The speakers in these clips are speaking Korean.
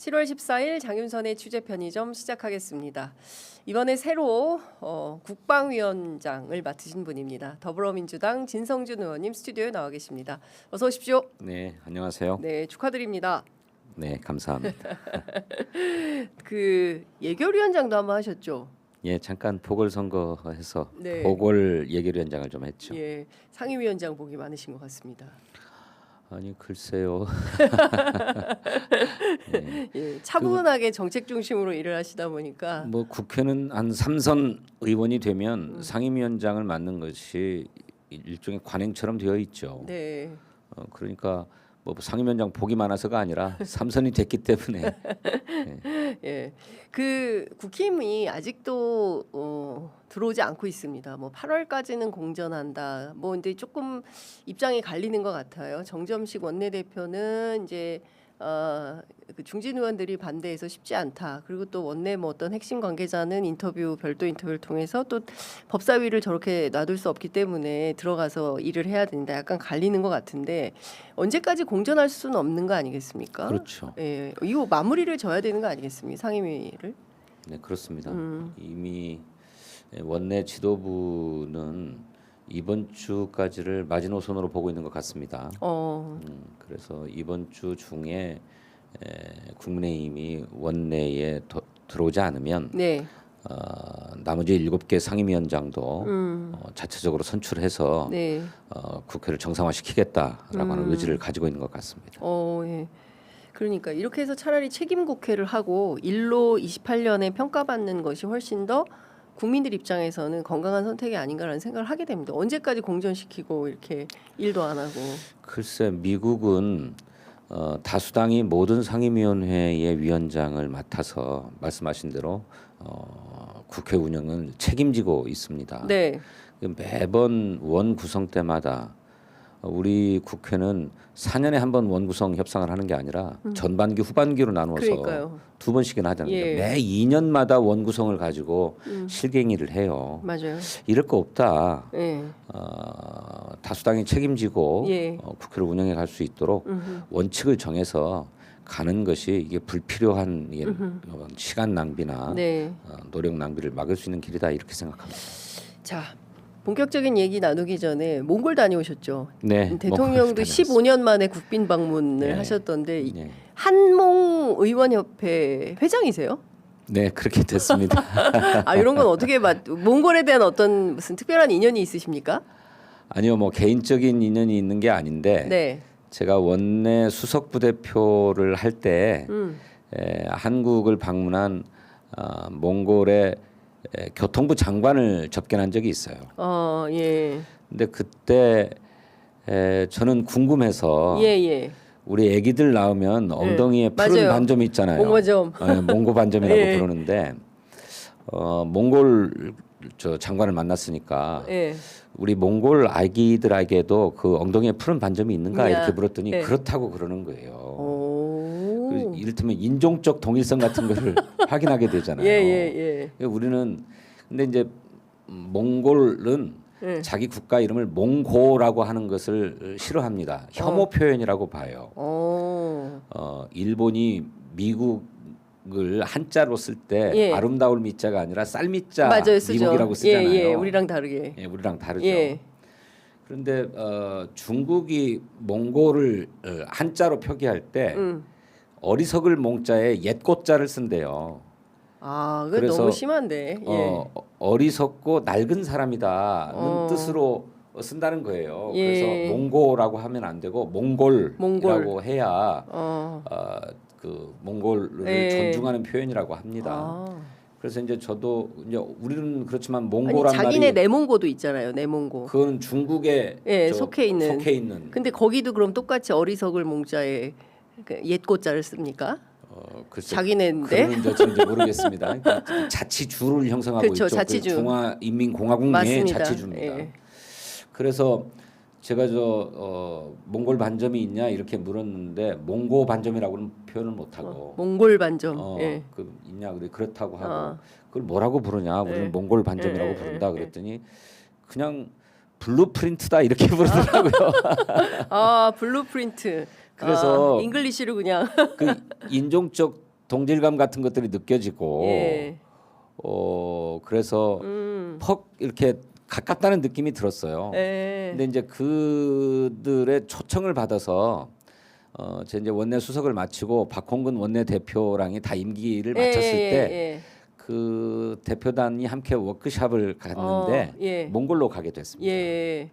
7월 14일 장윤선의 취재 편의점 시작하겠습니다. 이번에 새로 국방위원장을 맡으신 분입니다. 더불어민주당 진성준 의원님 스튜디오에 나와 계십니다. 어서 오십시오. 네, 안녕하세요. 네, 축하드립니다. 네, 감사합니다. 그 예결위원장도 한번 하셨죠? 예, 잠깐 보궐선거해서 네. 보궐 예결위원장을 좀 했죠. 예, 상임위원장 복이 많으신 것 같습니다. 아니 글쎄요. 네. 예, 차분하게 정책 중심으로 일을 하시다 보니까 뭐 국회는 한 3선 의원이 되면 상임위원장을 맡는 것이 일종의 관행처럼 되어 있죠. 네. 그러니까 뭐 상임위원장 복이 많아서가 아니라 3선이 됐기 때문에. 예, 그 국힘이 아직도 들어오지 않고 있습니다. 뭐 8월까지는 공전한다. 뭐 근데 조금 입장이 갈리는 것 같아요. 정점식 원내대표는 이제 그 중진 의원들이 반대해서 쉽지 않다. 그리고 또 원내 뭐 어떤 핵심 관계자는 별도 인터뷰를 통해서 또 법사위를 저렇게 놔둘 수 없기 때문에 들어가서 일을 해야 된다. 약간 갈리는 것 같은데 언제까지 공전할 수는 없는 거 아니겠습니까? 그렇죠. 예, 이거 마무리를 져야 되는 거 아니겠습니까? 상임위를. 네, 그렇습니다. 이미 원내 지도부는 이번 주까지를 마지노선으로 보고 있는 것 같습니다. 그래서 이번 주 중에 국민의힘이 원내에 들어오지 않으면 네. 나머지 7개 상임위원장도 자체적으로 선출해서 네. 국회를 정상화시키겠다라고 하는 의지를 가지고 있는 것 같습니다. 예. 그러니까 이렇게 해서 차라리 책임 국회를 하고 일로 28년에 평가받는 것이 훨씬 더 국민들 입장에서는 건강한 선택이 아닌가라는 생각을 하게 됩니다. 언제까지 공전시키고 이렇게 일도 안 하고. 글쎄 미국은 다수당이 모든 상임위원회의 위원장을 맡아서 말씀하신 대로 국회 운영을 책임지고 있습니다. 네. 매번 원 구성 때마다 우리 국회는 4년에 한 번 원구성 협상을 하는 게 아니라 전반기 후반기로 나누어서 그러니까요. 2번씩이나 하잖아요. 예. 매 2년마다 원구성을 가지고 실갱이를 해요. 맞아요. 이럴 거 없다. 예. 다수당이 책임지고 예. 국회를 운영해 갈 수 있도록 원칙을 정해서 가는 것이 이게 불필요한 시간 낭비나 네. 노력 낭비를 막을 수 있는 길이다 이렇게 생각합니다. 자, 본격적인 얘기 나누기 전에 몽골 다녀오셨죠? 네, 대통령도 15년 만에 국빈 방문을 네. 하셨던데 네. 한몽 의원협회 회장이세요? 네, 그렇게 됐습니다. 이런 건 어떻게 몽골에 대한 어떤 무슨 특별한 인연이 있으십니까? 아니요, 뭐 개인적인 인연이 있는 게 아닌데 네. 제가 원내 수석 부대표를 할 때 한국을 방문한 몽골의 교통부 장관을 접견한 적이 있어요. 예. 근데 그때 저는 궁금해서 예. 우리 애기들 나오면 엉덩이에 푸른 맞아요. 반점이 있잖아요. 몽고점. 몽고 반점이라고 예. 부르는데 몽골 저 장관을 만났으니까 예. 우리 몽골 아기들에게도 그 엉덩이에 푸른 반점이 있는가 이렇게 물었더니 예. 그렇다고 그러는 거예요. 오. 이를테면 인종적 동일성 같은 거를 확인하게 되잖아요. 예. 우리는 근데 이제 몽골은 예. 자기 국가 이름을 몽고라고 하는 것을 싫어합니다. 혐오 표현이라고 봐요. 일본이 미국을 한자로 쓸 때 예. 아름다울 미자가 아니라 쌀미자 맞아요, 쓰죠. 미국이라고 쓰잖아요. 예. 우리랑 다르게. 예, 우리랑 다르죠. 예. 그런데 중국이 몽골을 한자로 표기할 때 어리석을 몽자에 옛꽃자를 쓴대요. 그거 그래서, 너무 심한데. 예. 어리석고 낡은 사람이다는 뜻으로 쓴다는 거예요. 예. 그래서 몽고라고 하면 안 되고 몽골이라고 해야 그 몽골을 예. 존중하는 표현이라고 합니다. 그래서 이제 저도 이제 우리는 그렇지만 아니, 몽고란 자기네 말이 내몽고도 있잖아요. 내몽고. 그건 중국에 속해 있는. 근데 거기도 그럼 똑같이 어리석을 몽자에 그 옛꽃자를 씁니까? 글쎄, 자기네인데. 그런 저는 이제 모르겠습니다. 그러니까 자치주를 형성하고 그렇죠, 있죠. 자치주. 그 중화인민공화국 내의 자치주입니다. 예. 그래서 제가 몽골 반점이 있냐 이렇게 물었는데 몽고 반점이라고는 표현을 못 하고 몽골 반점. 예. 그 있냐 그래 그렇다고 하고 그걸 뭐라고 부르냐 우리는 예. 몽골 반점이라고 예. 부른다 그랬더니 그냥 블루프린트다 이렇게 부르더라고요. 블루프린트. 그래서 잉글리시로 그냥 그 인종적 동질감 같은 것들이 느껴지고 예. 그래서 퍽 이렇게 가깝다는 느낌이 들었어요. 예. 근데 이제 그들의 초청을 받아서 제 이제 원내 수석을 마치고 박홍근 원내 대표랑이 다 임기를 마쳤을 때 그 대표단이 함께 워크숍을 갔는데 예. 몽골로 가게 됐습니다. 예.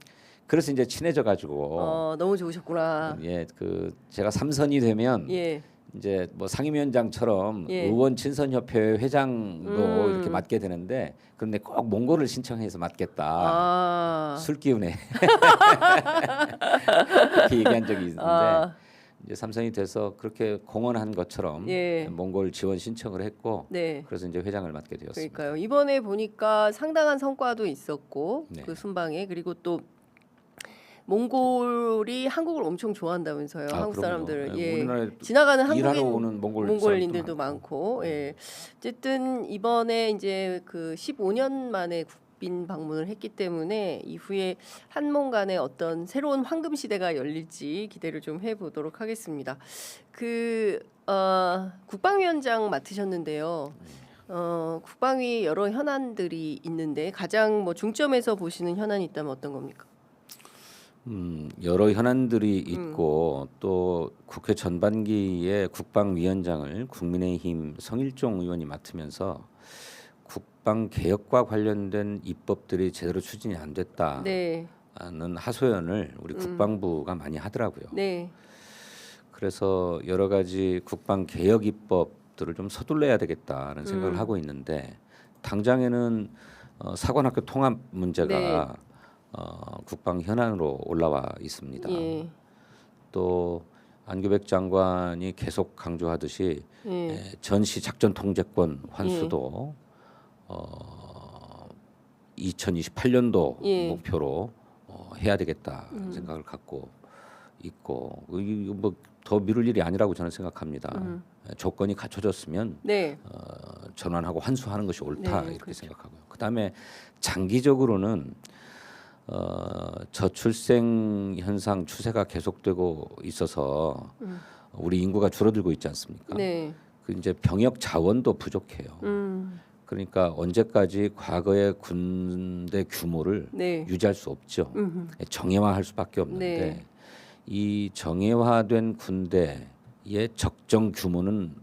그래서 이제 친해져 가지고 너무 좋으셨구나. 그 제가 삼선이 되면 예. 이제 뭐 상임위원장처럼 예. 의원 친선협회 회장도 이렇게 맡게 되는데 그런데 꼭 몽골을 신청해서 맡겠다. 술 기운에 그렇게 얘기한 적이 있는데 이제 삼선이 돼서 그렇게 공언한 것처럼 예. 몽골 지원 신청을 했고 네. 그래서 이제 회장을 맡게 되었습니다. 그러니까요. 이번에 보니까 상당한 성과도 있었고 네. 그 순방에 그리고 또 몽골이 한국을 엄청 좋아한다면서요. 한국 그럼요. 사람들. 예, 예. 우리나라에 지나가는 일하러 한국인 오는 몽골인들도 사람도 많고. 예. 어쨌든 이번에 이제 그 15년 만에 국빈 방문을 했기 때문에 이후에 한몽 간의 어떤 새로운 황금 시대가 열릴지 기대를 좀 해보도록 하겠습니다. 국방위원장 맡으셨는데요. 국방위 여러 현안들이 있는데 가장 뭐 중점에서 보시는 현안이 있다면 어떤 겁니까? 여러 현안들이 있고 또 국회 전반기에 국방위원장을 국민의힘 성일종 의원이 맡으면서 국방 개혁과 관련된 입법들이 제대로 추진이 안 됐다는 네. 하소연을 우리 국방부가 많이 하더라고요. 네. 그래서 여러 가지 국방 개혁 입법들을 좀 서둘러야 되겠다는 생각을 하고 있는데 당장에는 사관학교 통합 문제가 네. 국방 현안으로 올라와 있습니다. 예. 또 안규백 장관이 계속 강조하듯이 예. 전시 작전 통제권 환수도 2028년도 예. 목표로 해야 되겠다 생각을 갖고 있고 이거 뭐 더 미룰 일이 아니라고 저는 생각합니다. 조건이 갖춰졌으면 네. 전환하고 환수하는 것이 옳다 네, 이렇게 그렇죠. 생각하고요. 그다음에 장기적으로는 저출생 현상 추세가 계속되고 있어서 우리 인구가 줄어들고 있지 않습니까? 네. 그 이제 병역 자원도 부족해요. 그러니까 언제까지 과거의 군대 규모를 네. 유지할 수 없죠. 정예화할 수밖에 없는데 네. 이 정예화된 군대의 적정 규모는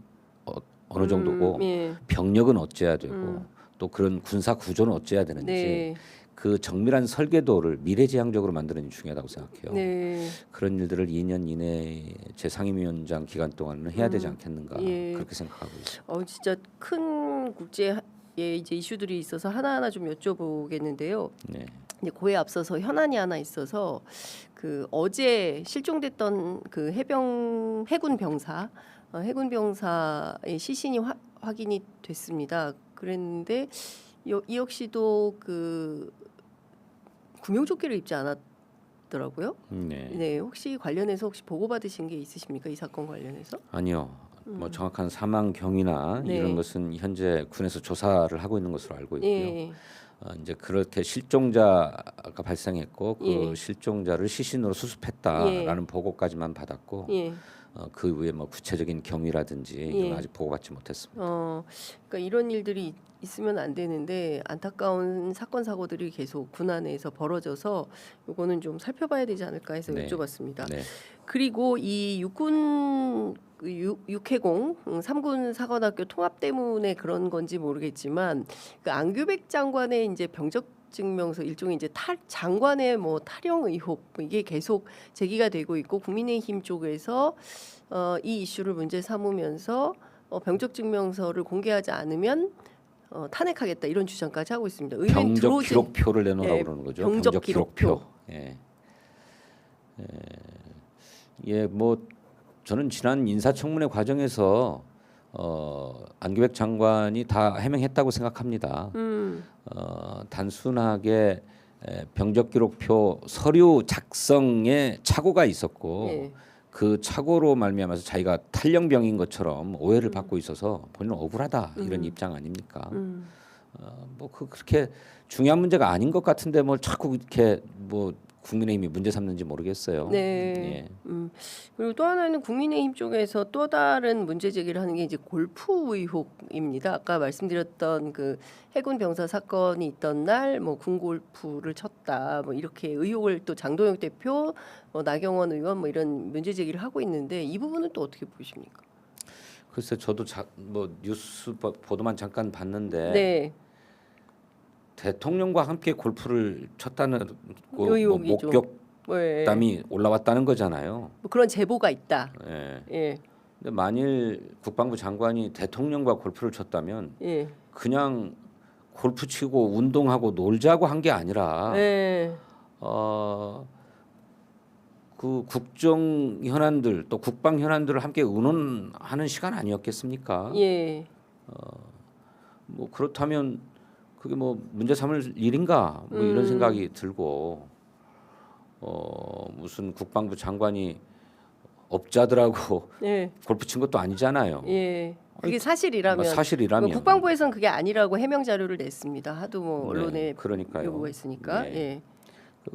어느 정도고 예. 병력은 어째야 되고 또 그런 군사 구조는 어째야 되는지 네. 그 정밀한 설계도를 미래지향적으로 만드는 게 중요하다고 생각해요. 네. 그런 일들을 2년 이내에 제 상임위원장 기간 동안은 해야 되지 않겠는가 예. 그렇게 생각하고 있습니다. 진짜 큰 국제 이제 이슈들이 있어서 하나하나 좀 여쭤보겠는데요. 네. 이제 그에 앞서서 현안이 하나 있어서 그 어제 실종됐던 그 해군 병사의 시신이 확인이 됐습니다. 그랬는데 이 역시도 그 구명조끼를 입지 않았더라고요. 네. 네, 혹시 관련해서 혹시 보고 받으신 게 있으십니까? 이 사건 관련해서? 아니요. 뭐 정확한 사망 경위나 네. 이런 것은 현재 군에서 조사를 하고 있는 것으로 알고 있고요. 예. 이제 그렇게 실종자가 발생했고 그 예. 실종자를 시신으로 수습했다라는 보고까지만 받았고 예. 그 외에 뭐 구체적인 경위라든지 이건 아직 보고받지 못했습니다. 그러니까 이런 일들이 있으면 안 되는데 안타까운 사건 사고들이 계속 군 안에서 벌어져서 이거는 좀 살펴봐야 되지 않을까 해서 네. 여쭤봤습니다. 네. 그리고 이 육군 육해공 3군 사관학교 통합 때문에 그런 건지 모르겠지만 그 안규백 장관의 이제 병적 증명서 일종의 이제 장관의 뭐 탈영 의혹 이게 계속 제기가 되고 있고 국민의힘 쪽에서 이 이슈를 문제 삼으면서 병적 증명서를 공개하지 않으면 탄핵하겠다 이런 주장까지 하고 있습니다. 병적 기록표를 내놓으라고 그러는 거죠. 병적 기록표. 예, 뭐 저는 지난 인사청문회 과정에서 안규백 장관이 다 해명했다고 생각합니다. 단순하게 병적 기록표 서류 작성에 착오가 있었고 예. 그 착오로 말미암아서 자기가 탈영병인 것처럼 오해를 받고 있어서 본인은 억울하다 이런 입장 아닙니까? 뭐 그렇게 중요한 문제가 아닌 것 같은데 뭘 자꾸 이렇게 뭐 국민의힘이 문제 삼는지 모르겠어요. 네. 예. 그리고 또 하나는 국민의힘 쪽에서 또 다른 문제 제기를 하는 게 이제 골프 의혹입니다. 아까 말씀드렸던 그 해군 병사 사건이 있던 날 뭐 군골프를 쳤다 뭐 이렇게 의혹을 또 장도영 대표, 나경원 의원 뭐 이런 문제 제기를 하고 있는데 이 부분은 또 어떻게 보십니까? 글쎄 저도 뭐 뉴스 보도만 잠깐 봤는데 네. 대통령과 함께 골프를 쳤다는 뭐 의혹이죠. 목격담이 올라왔다는 거잖아요. 뭐 그런 제보가 있다. 예. 예. 근데 만일 국방부 장관이 대통령과 골프를 쳤다면 예. 그냥 골프 치고 운동하고 놀자고 한 게 아니라 예. 그 국정 현안들 또 국방 현안들을 함께 의논하는 시간 아니었겠습니까? 예. 뭐 그렇다면 그게 뭐 문제 삼을 일인가 뭐 이런 생각이 들고 무슨 국방부 장관이 업자들하고 예. 골프 친 것도 아니잖아요. 예. 그게 사실이라면, 뭐 사실이라면 국방부에서는 그게 아니라고 해명 자료를 냈습니다. 하도 뭐 언론에 네, 그러니까요. 요구가 있으니까. 네. 예.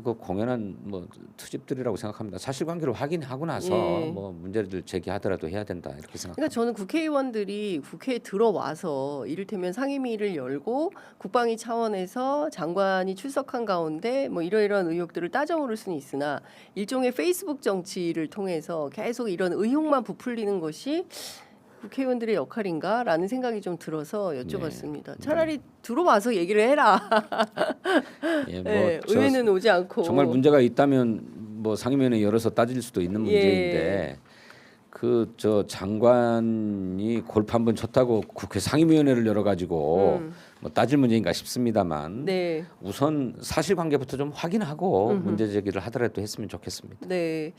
그 공연한 뭐 트집들이라고 생각합니다. 사실관계를 확인하고 나서 예. 뭐 문제를 제기하더라도 해야 된다 이렇게 생각합니다. 그러니까 저는 국회의원들이 국회에 들어와서 이를테면 상임위를 열고 국방위 차원에서 장관이 출석한 가운데 뭐 이러이러한 의혹들을 따져 물을 수는 있으나 일종의 페이스북 정치를 통해서 계속 이런 의혹만 부풀리는 것이 국회의원들의 역할인가라는 생각이 좀 들어서 여쭤봤습니다. 차라리 들어와서 얘기를 해라. 예, 뭐 네, 저 의회는 오지 않고. 정말 문제가 있다면 뭐 상임위원회 열어서 따질 수도 있는 문제인데 그 저 장관이 골프 한번 쳤다고 국회 상임위원회를 열어가지고 뭐 따질 문제인가 싶습니다만 네. 우선 사실관계부터 좀 확인하고 문제 제기를 하더라도 했으면 좋겠습니다. 네,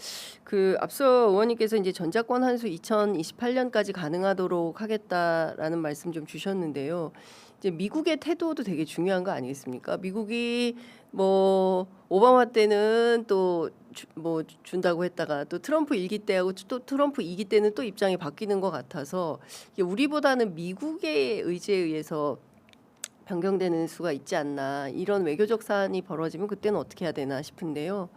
그 앞서 의원님께서 이제 전자권 환수 2028년까지 가능하도록 하겠다라는 말씀 좀 주셨는데요. 이제 미국의 태도도 되게 중요한 거 아니겠습니까? 미국이 뭐 오바마 때는 또 뭐 준다고 했다가 또 트럼프 1기 때하고 또 트럼프 2기 때는 또 입장이 바뀌는 것 같아서 이게 우리보다는 미국의 의지에 의해서 변경되는 수가 있지 않나, 이런 외교적 사안이 벌어지면 그때는 어떻게 해야 되나 싶은데요.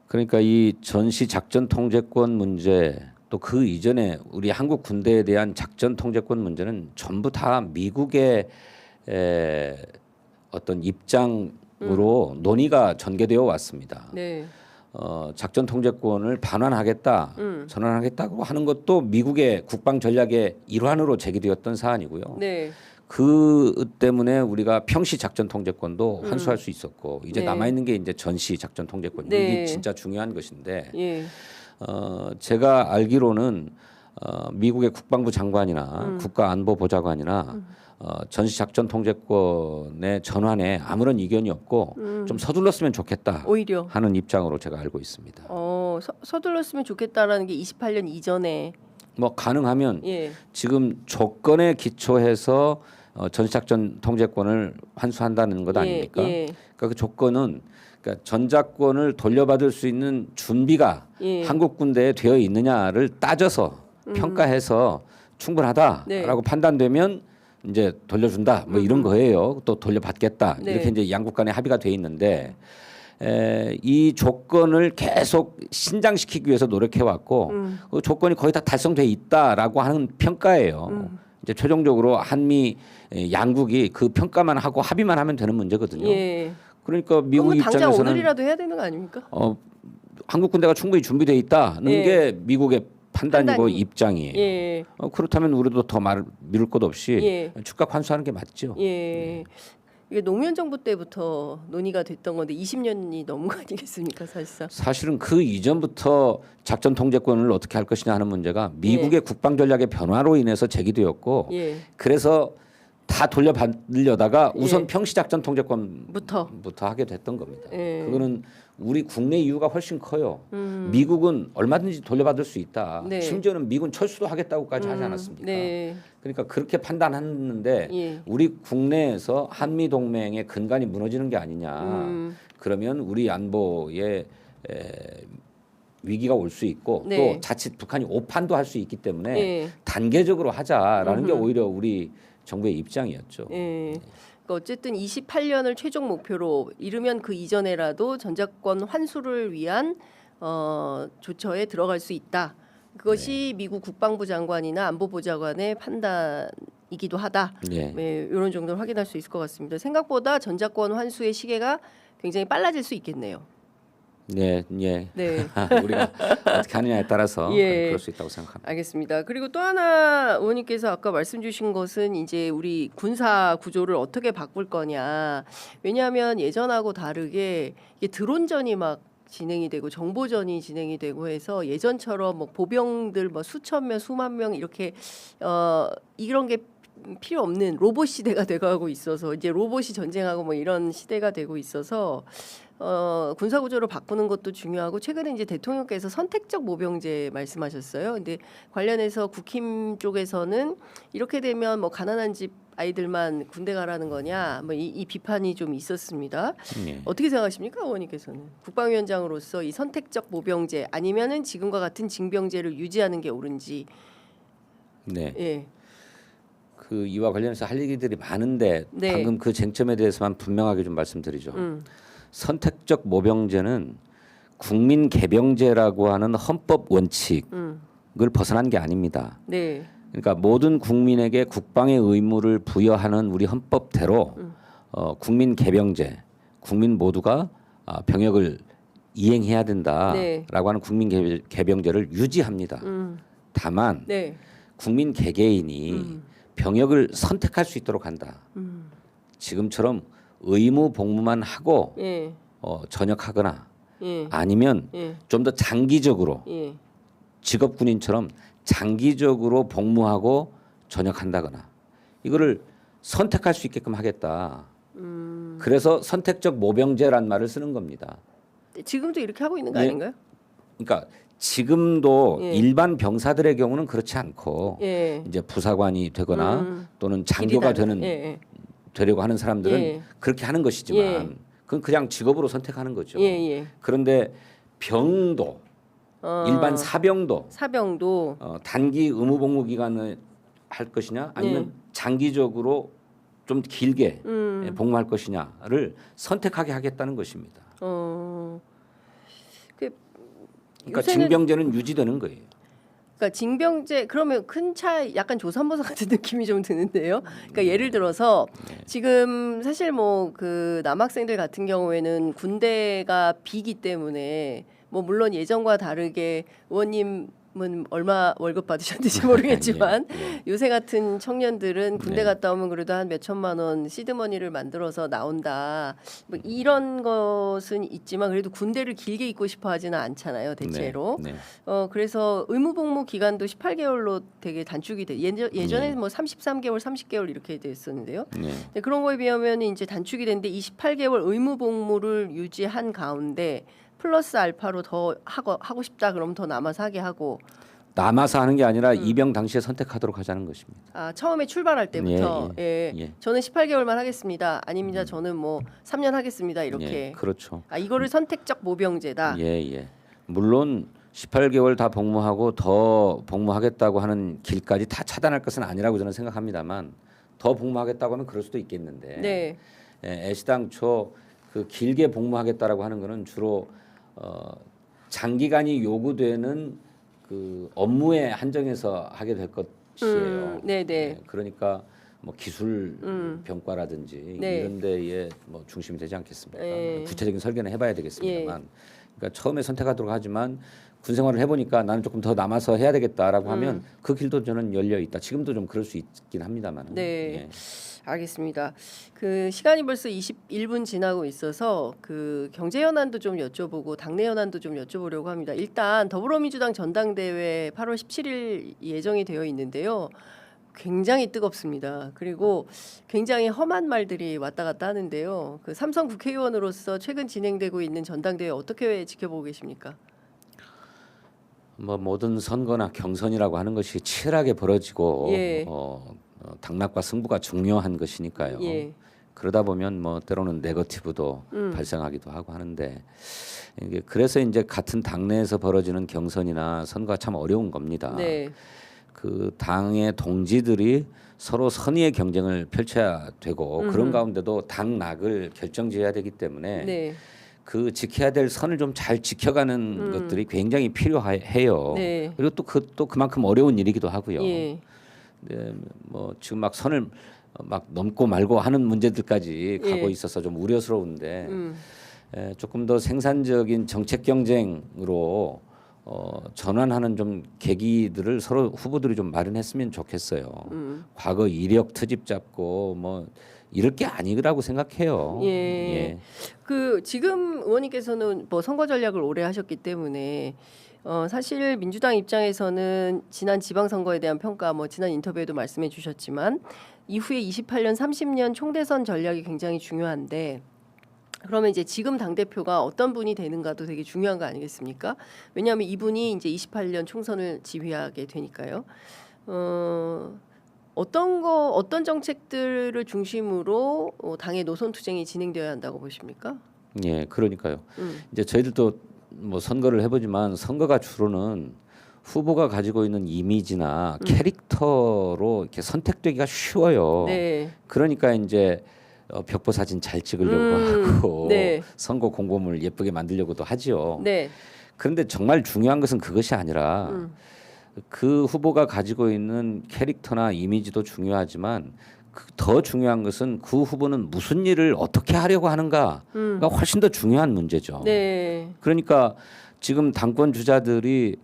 그러니까 이 전시 작전 통제권 문제 또 그 이전에 우리 한국 군대에 대한 작전 통제권 문제는 전부 다 미국의 어떤 입장으로 논의가 전개되어 왔습니다. 네. 작전 통제권을 반환하겠다, 전환하겠다고 하는 것도 미국의 국방 전략의 일환으로 제기되었던 사안이고요. 네. 그 때문에 우리가 평시 작전 통제권도 환수할 수 있었고 이제 네. 남아 있는 게 이제 전시 작전 통제권. 네. 이게 진짜 중요한 것인데 예. 제가 알기로는 미국의 국방부 장관이나 국가안보보좌관이나 전시 작전 통제권의 전환에 아무런 이견이 없고 좀 서둘렀으면 좋겠다 오히려 하는 입장으로 제가 알고 있습니다. 서둘렀으면 좋겠다라는 게 28년 이전에. 뭐 가능하면 예. 지금 조건에 기초해서 전시작전 통제권을 환수한다는 것 아닙니까? 예. 그러니까 그 조건은 그러니까 전작권을 돌려받을 수 있는 준비가 예. 한국 군대에 되어 있느냐를 따져서 평가해서 충분하다라고 네. 판단되면 이제 돌려준다 뭐 이런 거예요. 또 돌려받겠다 네. 이렇게 이제 양국 간에 합의가 돼 있는데 이 조건을 계속 신장시키기 위해서 노력해 왔고 그 조건이 거의 다 달성돼 있다라고 하는 평가예요. 이제 최종적으로 한미 양국이 그 평가만 하고 합의만 하면 되는 문제거든요. 예. 그러니까 미국 당장 입장에서는 오늘이라도 해야 되는 거 아닙니까? 한국 군대가 충분히 준비돼 있다는 예. 게 미국의 판단이고 입장이에요. 예. 그렇다면 우리도 더 말을 미룰 것 없이 예. 즉각 환수하는 게 맞죠. 예. 이게 노무현 정부 때부터 논의가 됐던 건데 20년이 넘은 거 아니겠습니까, 사실상? 사실은 그 이전부터 작전 통제권을 어떻게 할 것이냐 하는 문제가 미국의 국방 전략의 변화로 인해서 제기되었고 예. 그래서 다 돌려받으려다가 우선 예. 평시 작전 통제권부터 부터. 하게 됐던 겁니다. 예. 그거는 우리 국내 이유가 훨씬 커요. 미국은 얼마든지 돌려받을 수 있다. 네. 심지어는 미군 철수도 하겠다고까지 하지 않았습니까? 네. 그러니까 그렇게 판단했는데 예. 우리 국내에서 한미 동맹의 근간이 무너지는 게 아니냐. 그러면 우리 안보에 위기가 올 수 있고 네. 또 자칫 북한이 오판도 할 수 있기 때문에 예. 단계적으로 하자라는 게 오히려 우리 정부의 입장이었죠. 예. 그러니까 어쨌든 28년을 최종 목표로 이르면 그 이전에라도 전작권 환수를 위한 조처에 들어갈 수 있다. 그것이 미국 국방부 장관이나 안보보좌관의 판단이기도 하다. 예. 네, 이런 정도를 확인할 수 있을 것 같습니다. 생각보다 전작권 환수의 시계가 굉장히 빨라질 수 있겠네요. 예, 예. 네. 우리가 어떻게 하느냐에 따라서 예. 그럴 수 있다고 생각합니다. 알겠습니다. 그리고 또 하나 의원님께서 아까 말씀 주신 것은 이제 우리 군사 구조를 어떻게 바꿀 거냐. 왜냐하면 예전하고 다르게 이게 드론전이 막 진행이 되고 정보전이 진행이 되고 해서 예전처럼 뭐 보병들 뭐 수천 명, 수만 명 이렇게 이런 게 필요 없는 로봇 시대가 돼가고 있어서 이제 로봇이 전쟁하고 뭐 이런 시대가 되고 있어서 군사 구조를 바꾸는 것도 중요하고 최근에 이제 대통령께서 선택적 모병제 말씀하셨어요. 근데 관련해서 국힘 쪽에서는 이렇게 되면 뭐 가난한 집 아이들만 군대 가라는 거냐 뭐 이 비판이 좀 있었습니다. 예. 어떻게 생각하십니까, 의원님께서는? 국방위원장으로서 이 선택적 모병제 아니면은 지금과 같은 징병제를 유지하는 게 옳은지. 네. 예. 그 이와 관련해서 할 얘기들이 많은데 네. 방금 그 쟁점에 대해서만 분명하게 좀 말씀드리죠. 선택적 모병제는 국민 개병제라고 하는 헌법 원칙을 벗어난 게 아닙니다. 네. 그러니까 모든 국민에게 국방의 의무를 부여하는 우리 헌법대로 국민 개병제, 국민 모두가 병역을 이행해야 된다라고 네. 하는 국민 개병제를 유지합니다. 다만 네. 국민 개개인이 병역을 선택할 수 있도록 한다. 지금처럼 의무 복무만 하고 예. 전역하거나 예. 아니면 예. 좀 더 장기적으로 예. 직업 군인처럼 장기적으로 복무하고 전역한다거나 이거를 선택할 수 있게끔 하겠다. 그래서 선택적 모병제란 말을 쓰는 겁니다. 지금도 이렇게 하고 있는 거 예. 아닌가요? 그러니까 지금도 예. 일반 병사들의 경우는 그렇지 않고 예. 이제 부사관이 되거나 또는 장교가 되는 예. 되려고 하는 사람들은 예. 그렇게 하는 것이지만 예. 그건 그냥 직업으로 선택하는 거죠. 예. 예. 그런데 병도 일반 사병도 사병도 단기 의무 복무 기간을 할 것이냐 아니면 장기적으로 좀 길게 복무할 것이냐를 선택하게 하겠다는 것입니다. 그러니까 요새는- 징병제는 유지되는 거예요. 그러니까 징병제 그러면 큰 차이 약간 조삼모사 같은 느낌이 좀 드는데요. 그러니까 예를 들어서 지금 사실 뭐 그 남학생들 같은 경우에는 군대가 비기 때문에 뭐 물론 예전과 다르게 의원님은 얼마 월급 받으셨는지 모르겠지만 요새 같은 청년들은 군대 갔다 오면 그래도 한 몇 천만 원 시드머니를 만들어서 나온다. 뭐 이런 것은 있지만 그래도 군대를 길게 있고 싶어 하지는 않잖아요, 대체로. 네. 그래서 의무복무 기간도 18개월로 되게 단축이 돼. 예전에 뭐 33개월, 30개월 이렇게 됐었는데요. 네, 그런 거에 비하면 이제 단축이 됐는데 28개월 의무복무를 유지한 가운데 플러스 알파로 더 하고 싶다 그러면 더 남아서 하게 하고 남아서 하는 게 아니라 입영 당시에 선택하도록 하자는 것입니다. 처음에 출발할 때부터 예. 저는 18개월만 하겠습니다. 아닙니다. 저는 뭐 3년 하겠습니다. 이렇게. 예, 그렇죠. 이거를 선택적 모병제다. 예. 물론 18개월 다 복무하고 더 복무하겠다고 하는 길까지 다 차단할 것은 아니라고 저는 생각합니다만 더 복무하겠다고 하면 그럴 수도 있겠는데 네. 애시당초 그 길게 복무하겠다라고 하는 거는 주로 장기간이 요구되는 그 업무에 한정해서 하게 될 것이에요. 네네. 그러니까 뭐 기술 병과라든지 네. 이런 데에 뭐 중심이 되지 않겠습니까? 네. 구체적인 설계는 해봐야 되겠습니다만, 그러니까 처음에 선택하도록 하지만 군 생활을 해보니까 나는 조금 더 남아서 해야 되겠다라고 하면 그 길도 저는 열려 있다. 지금도 좀 그럴 수 있긴 합니다만. 네. 알겠습니다. 그 시간이 벌써 21분 지나고 있어서 그 경제 현안도 좀 여쭤보고 당내 현안도 좀 여쭤보려고 합니다. 일단 더불어민주당 전당대회 8월 17일 예정이 되어 있는데요. 굉장히 뜨겁습니다. 그리고 굉장히 험한 말들이 왔다 갔다 하는데요. 그 삼성 국회의원으로서 최근 진행되고 있는 전당대회 어떻게 지켜보고 계십니까? 뭐 모든 선거나 경선이라고 하는 것이 치열하게 벌어지고 예. 당락과 승부가 중요한 것이니까요. 예. 그러다 보면 뭐 때로는 네거티브도 발생하기도 하고 하는데 그래서 이제 같은 당내에서 벌어지는 경선이나 선거가 참 어려운 겁니다. 네. 그 당의 동지들이 서로 선의의 경쟁을 펼쳐야 되고 그런 가운데도 당락을 결정지어야 되기 때문에 네. 그 지켜야 될 선을 좀 잘 지켜가는 것들이 굉장히 필요해요. 네. 그리고 또 그만큼 어려운 일이기도 하고요. 예. 네, 뭐 지금 막 선을 막 넘고 말고 하는 문제들까지 예. 가고 있어서 좀 우려스러운데 조금 더 생산적인 정책 경쟁으로 전환하는 좀 계기들을 서로 후보들이 좀 마련했으면 좋겠어요. 과거 이력 트집 잡고 뭐 이럴 게 아니라고 생각해요. 예. 그 지금 의원님께서는 뭐 선거 전략을 오래 하셨기 때문에 사실 민주당 입장에서는 지난 지방선거에 대한 평가 뭐 지난 인터뷰에도 말씀해 주셨지만 이후에 28년 30년 총대선 전략이 굉장히 중요한데 그러면 이제 지금 당대표가 어떤 분이 되는가도 되게 중요한 거 아니겠습니까? 왜냐하면 이분이 이제 28년 총선을 지휘하게 되니까요. 어떤 정책들을 중심으로 당의 노선 투쟁이 진행되어야 한다고 보십니까? 예, 그러니까요. 이제 저희들도 뭐 선거를 해보지만 선거가 주로는 후보가 가지고 있는 이미지나 캐릭터로 이렇게 선택되기가 쉬워요. 네. 그러니까 이제 벽보 사진 잘 찍으려고 하고 네. 선거 공보물 예쁘게 만들려고도 하지요. 네. 그런데 정말 중요한 것은 그것이 아니라 그 후보가 가지고 있는 캐릭터나 이미지도 중요하지만 더 중요한 것은 그 후보는 무슨 일을 어떻게 하려고 하는가가 훨씬 더 중요한 문제죠. 네. 그러니까 지금 당권 주자들이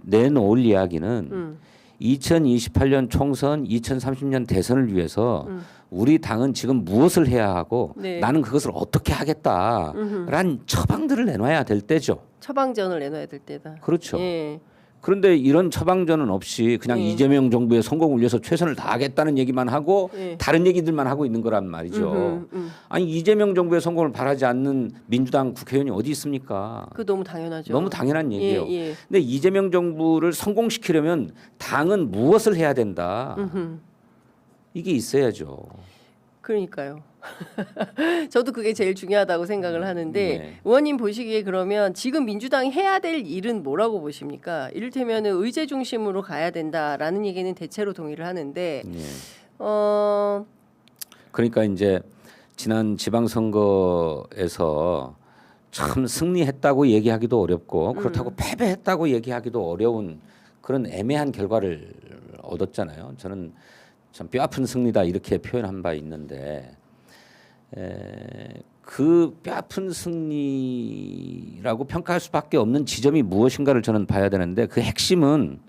내놓을 이야기는 2028년 총선, 2030년 대선을 위해서 우리 당은 지금 무엇을 해야 하고 네. 나는 그것을 어떻게 하겠다라는 처방들을 내놔야 될 때죠. 처방전을 내놔야 될 때다. 그렇죠. 예. 그런데 이런 처방전은 없이 그냥 예. 이재명 정부의 성공을 위해서 최선을 다하겠다는 얘기만 하고 예. 다른 얘기들만 하고 있는 거란 말이죠. 아니 이재명 정부의 성공을 바라지 않는 민주당 국회의원이 어디 있습니까? 그 너무 당연하죠. 너무 당연한 얘기예요. 예, 예. 근데 이재명 정부를 성공시키려면 당은 무엇을 해야 된다. 이게 있어야죠. 그러니까요. 저도 그게 제일 중요하다고 생각을 하는데 네. 의원님 보시기에 그러면 지금 민주당이 해야 될 일은 뭐라고 보십니까? 이를테면 의제 중심으로 가야 된다라는 얘기는 대체로 동의를 하는데 네. 그러니까 이제 지난 지방선거에서 참 승리했다고 얘기하기도 어렵고 그렇다고 패배했다고 얘기하기도 어려운 그런 애매한 결과를 얻었잖아요. 저는 참 뼈아픈 승리다 이렇게 표현한 바 있는데 그 뼈아픈 승리라고 평가할 수밖에 없는 지점이 무엇인가를 저는 봐야 되는데 그 핵심은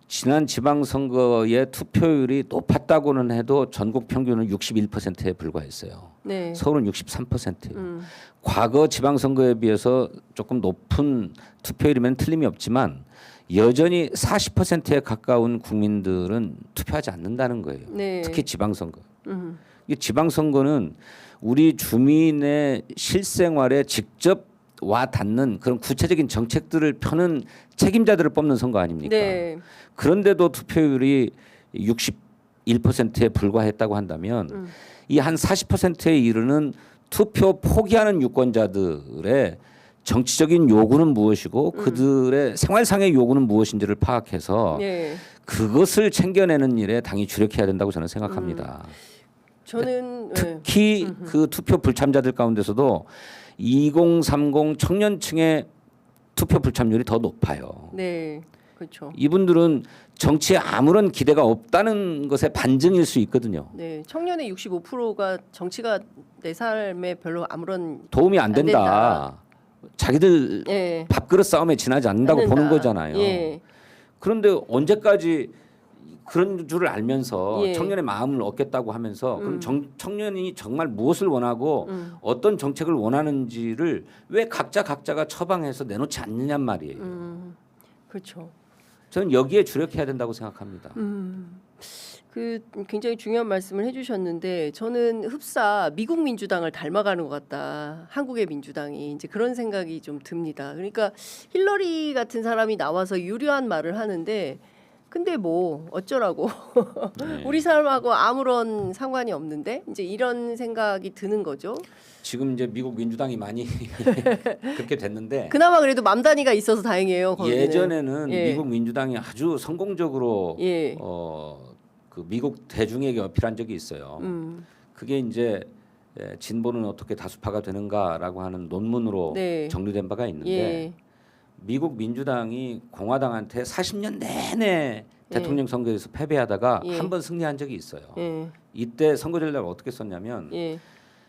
지난 지방선거의 투표율이 높았다고는 해도 전국 평균은 61%에 불과했어요. 네. 서울은 63%예요. 과거 지방선거에 비해서 조금 높은 투표율이면 틀림이 없지만 여전히 40%에 가까운 국민들은 투표하지 않는다는 거예요. 네. 특히 지방선거. 이 지방선거는 우리 주민의 실생활에 직접 와 닿는 그런 구체적인 정책들을 펴는 책임자들을 뽑는 선거 아닙니까? 네. 그런데도 투표율이 61%에 불과했다고 한다면 이 한 40%에 이르는 투표 포기하는 유권자들의 정치적인 요구는 무엇이고 그들의 생활상의 요구는 무엇인지를 파악해서 네. 그것을 챙겨내는 일에 당이 주력해야 된다고 저는 생각합니다. 저는 특히 그 투표 불참자들 가운데서도 2030 청년층의 투표 불참률이 더 높아요. 네. 그렇죠. 이분들은 정치에 아무런 기대가 없다는 것의 반증일 수 있거든요. 네. 청년의 65%가 정치가 내 삶에 별로 아무런 도움이 안 된다. 자기들 예. 밥그릇 싸움에 지나지 않는다고 않는다. 보는 거잖아요. 예. 그런데 언제까지 그런 줄을 알면서 예. 청년의 마음을 얻겠다고 하면서 그럼 청년이 정말 무엇을 원하고 어떤 정책을 원하는지를 왜 각자가 처방해서 내놓지 않느냔 말이에요. 그렇죠. 저는 여기에 주력해야 된다고 생각합니다. 그 굉장히 중요한 말씀을 해주셨는데 저는 흡사 미국 민주당을 닮아가는 것 같다. 한국의 민주당이 이제 그런 생각이 좀 듭니다. 그러니까 힐러리 같은 사람이 나와서 유려한 말을 하는데 근데 뭐 어쩌라고 네. 우리 삶하고 아무런 상관이 없는데 이제 이런 생각이 드는 거죠. 지금 이제 미국 민주당이 많이 그렇게 됐는데 그나마 그래도 맘다니가 있어서 다행이에요. 거기는. 예전에는 예. 미국 민주당이 아주 성공적으로 예. 그 미국 대중에게 어필한 적이 있어요. 그게 이제 진보는 어떻게 다수파가 되는가라고 하는 논문으로 네. 정리된 바가 있는데 예. 미국 민주당이 공화당한테 40년 내내 대통령 선거에서 패배하다가 예. 한 번 승리한 적이 있어요. 예. 이때 선거 전략을 어떻게 썼냐면 예.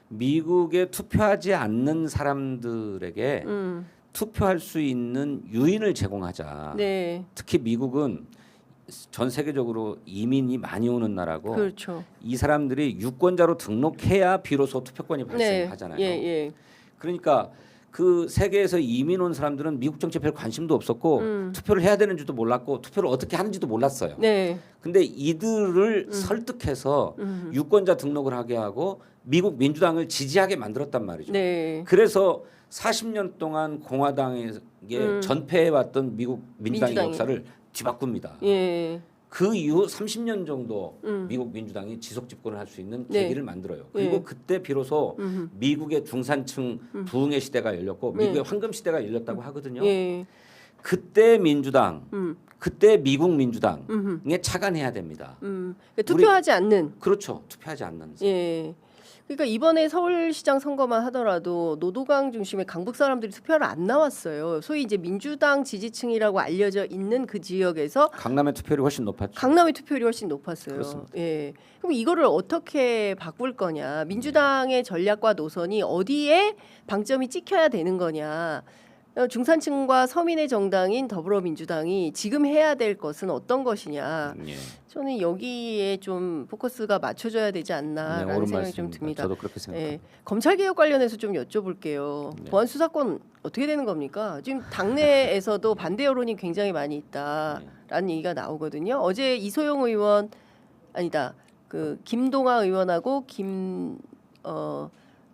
미국에 투표하지 않는 사람들에게 투표할 수 있는 유인을 제공하자. 네. 특히 미국은 전 세계적으로 이민이 많이 오는 나라고 그렇죠. 이 사람들이 유권자로 등록해야 비로소 투표권이 발생하잖아요. 예. 예. 그러니까 그 세계에서 이민 온 사람들은 미국 정치에 별 관심도 없었고 투표를 해야 되는지도 몰랐고 투표를 어떻게 하는지도 몰랐어요. 네. 근데 이들을 설득해서 유권자 등록을 하게 하고 미국 민주당을 지지하게 만들었단 말이죠. 네. 그래서 40년 동안 공화당에게 전패해왔던 미국 민주당의 민주당이. 역사를 뒤바꿉니다. 예. 그 이후 30년 정도 미국 민주당이 지속 집권을 할 수 있는 네. 계기를 만들어요. 그리고 네. 그때 비로소 미국의 중산층 부흥의 시대가 열렸고 미국의 황금 시대가 열렸다고 하거든요. 예. 그때 민주당, 그때 미국 민주당에 착안해야 됩니다. 그러니까 투표하지 않는. 그렇죠. 투표하지 않는. 예. 그러니까 이번에 서울시장 선거만 하더라도 노도강 중심의 강북 사람들이 투표를 안 나왔어요. 소위 이제 민주당 지지층이라고 알려져 있는 그 지역에서 강남의 투표율이 훨씬 높았죠. 강남의 투표율이 훨씬 높았어요. 그렇습니다. 예. 그럼 이거를 어떻게 바꿀 거냐? 민주당의 전략과 노선이 어디에 방점이 찍혀야 되는 거냐? 중산층과 서민의 정당인 더불어민주당이 지금 해야 될 것은 어떤 것이냐? 예. 저는 여기에 좀 포커스가 맞춰져야 되지 않나라는 옳은 생각이 좀 말씀입니다. 듭니다. 저도 그렇게 생각합니다. 예, 검찰 개혁 관련해서 좀 여쭤볼게요. 네. 보안 수사권 어떻게 되는 겁니까? 지금 당내에서도 반대 여론이 굉장히 많이 있다라는 얘기가 나오거든요. 어제 이소영 의원 아니다, 그 김동아 의원하고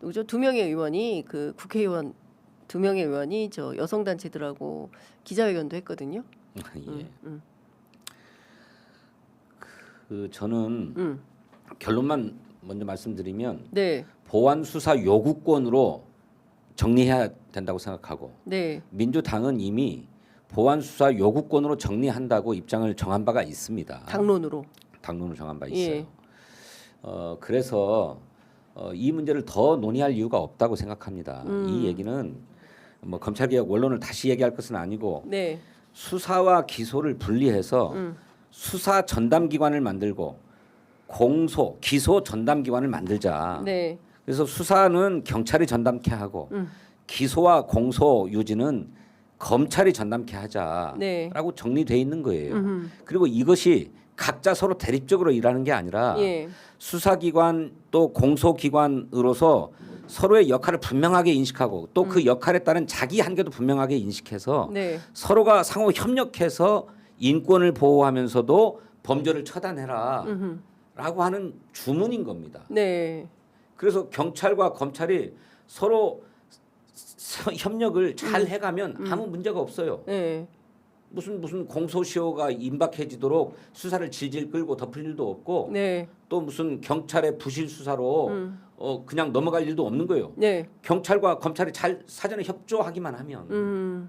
누구죠? 두 명의 의원이 그 국회의원 두 명의 의원이 저 여성 단체들하고 기자회견도 했거든요. 예. 그 저는 결론만 먼저 말씀드리면 네, 보안 수사 요구권으로 정리해야 된다고 생각하고 네, 민주당은 이미 보안 수사 요구권으로 정리한다고 입장을 정한 바가 있습니다. 당론으로. 당론을 정한 바 예. 있어요. 그래서 이 문제를 더 논의할 이유가 없다고 생각합니다. 이 얘기는 뭐 검찰개혁 원론을 다시 얘기할 것은 아니고 네, 수사와 기소를 분리해서 수사 전담기관을 만들고 공소, 기소 전담기관을 만들자. 네, 그래서 수사는 경찰이 전담케 하고 기소와 공소 유지는 검찰이 전담케 하자라고 네. 정리돼 있는 거예요. 그리고 이것이 각자 서로 대립적으로 일하는 게 아니라 예, 수사기관 또 공소기관으로서 서로의 역할을 분명하게 인식하고 또 그 역할에 따른 자기 한계도 분명하게 인식해서 네, 서로가 상호 협력해서 인권을 보호하면서도 범죄를 처단해라 라고 하는 주문인 겁니다. 네, 그래서 경찰과 검찰이 서로 협력을 잘 해가면 아무 문제가 없어요. 네, 무슨 공소시효가 임박해지도록 수사를 질질 끌고 덮을 일도 없고 네, 또 무슨 경찰의 부실 수사로 그냥 넘어갈 일도 없는 거예요. 네, 경찰과 검찰이 잘 사전에 협조하기만 하면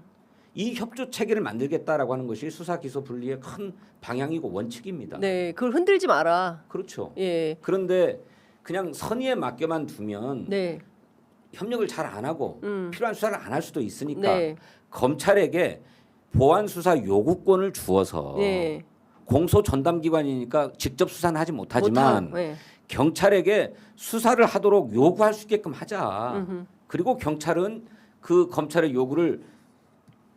이 협조 체계를 만들겠다라고 하는 것이 수사 기소 분리의 큰 방향이고 원칙입니다. 네, 그걸 흔들지 마라. 그렇죠. 예, 그런데 그냥 선의에 맡겨만 두면 네, 협력을 잘 안 하고 필요한 수사를 안 할 수도 있으니까 네, 검찰에게 보안 수사 요구권을 주어서 네, 공소 전담기관이니까 직접 수사는 하지 못하지만 네, 경찰에게 수사를 하도록 요구할 수 있게끔 하자. 그리고 경찰은 그 검찰의 요구를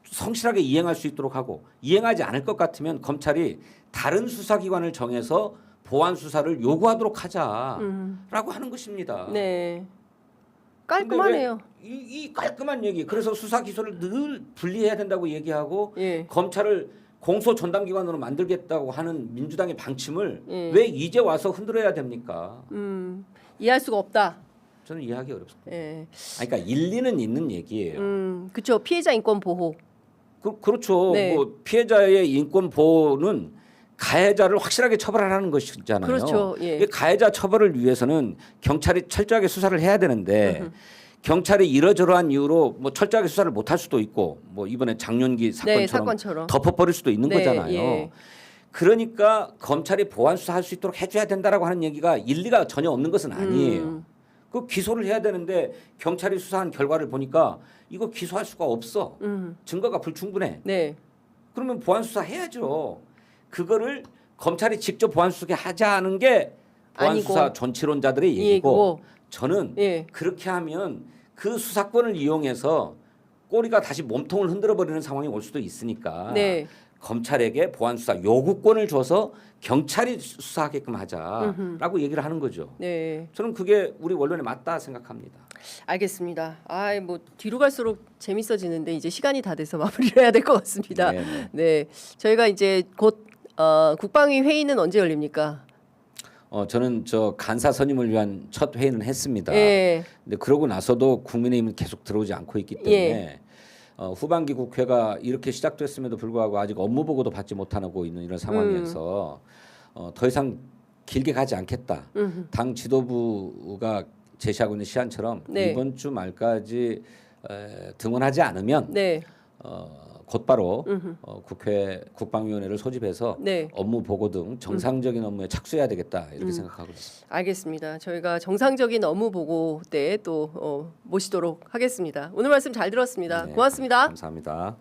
성실하게 이행할 수 있도록 하고 이행하지 않을 것 같으면 검찰이 다른 수사기관을 정해서 보안 수사를 요구하도록 하자라고 하는 것입니다. 네. 근데 깔끔하네요. 왜 이 깔끔한 얘기. 그래서 수사 기소를 늘 분리해야 된다고 얘기하고 예, 검찰을 공소 전담기관으로 만들겠다고 하는 민주당의 방침을 예. 왜 이제 와서 흔들어야 됩니까? 이해할 수가 없다. 저는 이해하기 어렵습니다. 예, 그러니까 일리는 있는 얘기예요. 그렇죠. 피해자 인권 보호. 그렇죠. 네. 뭐 피해자의 인권 보호는 가해자를 확실하게 처벌하라는 것이잖아요. 그렇죠. 예. 이 가해자 처벌을 위해서는 경찰이 철저하게 수사를 해야 되는데 경찰이 이러저러한 이유로 뭐 철저하게 수사를 못할 수도 있고 뭐 이번에 장윤기 네, 사건처럼 사건처럼. 덮어버릴 수도 있는 네, 거잖아요. 예. 그러니까 검찰이 보안 수사할 수 있도록 해줘야 된다라고 하는 얘기가 일리가 전혀 없는 것은 아니에요. 그 기소를 해야 되는데 경찰이 수사한 결과를 보니까 이거 기소할 수가 없어. 증거가 불충분해. 네. 그러면 보안 수사 해야죠. 그거를 검찰이 직접 보안 수사하자는 게 보안 아니고. 수사 전치론자들의 얘기고 얘기고. 저는 예. 그렇게 하면 그 수사권을 이용해서 꼬리가 다시 몸통을 흔들어 버리는 상황이 올 수도 있으니까 네. 검찰에게 보안 수사 요구권을 줘서 경찰이 수사하게끔 하자라고 얘기를 하는 거죠. 네. 저는 그게 우리 원론에 맞다 생각합니다. 알겠습니다. 아, 뭐 뒤로 갈수록 재밌어지는데 이제 시간이 다 돼서 마무리를 해야 될 것 같습니다. 네네. 네. 저희가 이제 곧 국방위 회의는 언제 열립니까? 저는 저 간사 선임을 위한 첫 회의는 했습니다. 예. 근데 그러고 나서도 국민의힘은 계속 들어오지 않고 있기 때문에 후반기 국회가 이렇게 시작됐음에도 불구하고 아직 업무 보고도 받지 못하고 있는 이런 상황에서 더 이상 길게 가지 않겠다. 당 지도부가 제시하고 있는 시한처럼 네. 이번 주 말까지 등원하지 않으면 네. 곧바로 국회 국방위원회를 소집해서 네. 업무 보고 등 정상적인 업무에 착수해야 되겠다 이렇게 생각하고 있습니다. 알겠습니다. 저희가 정상적인 업무 보고 때 또 모시도록 하겠습니다. 오늘 말씀 잘 들었습니다. 네, 고맙습니다. 감사합니다.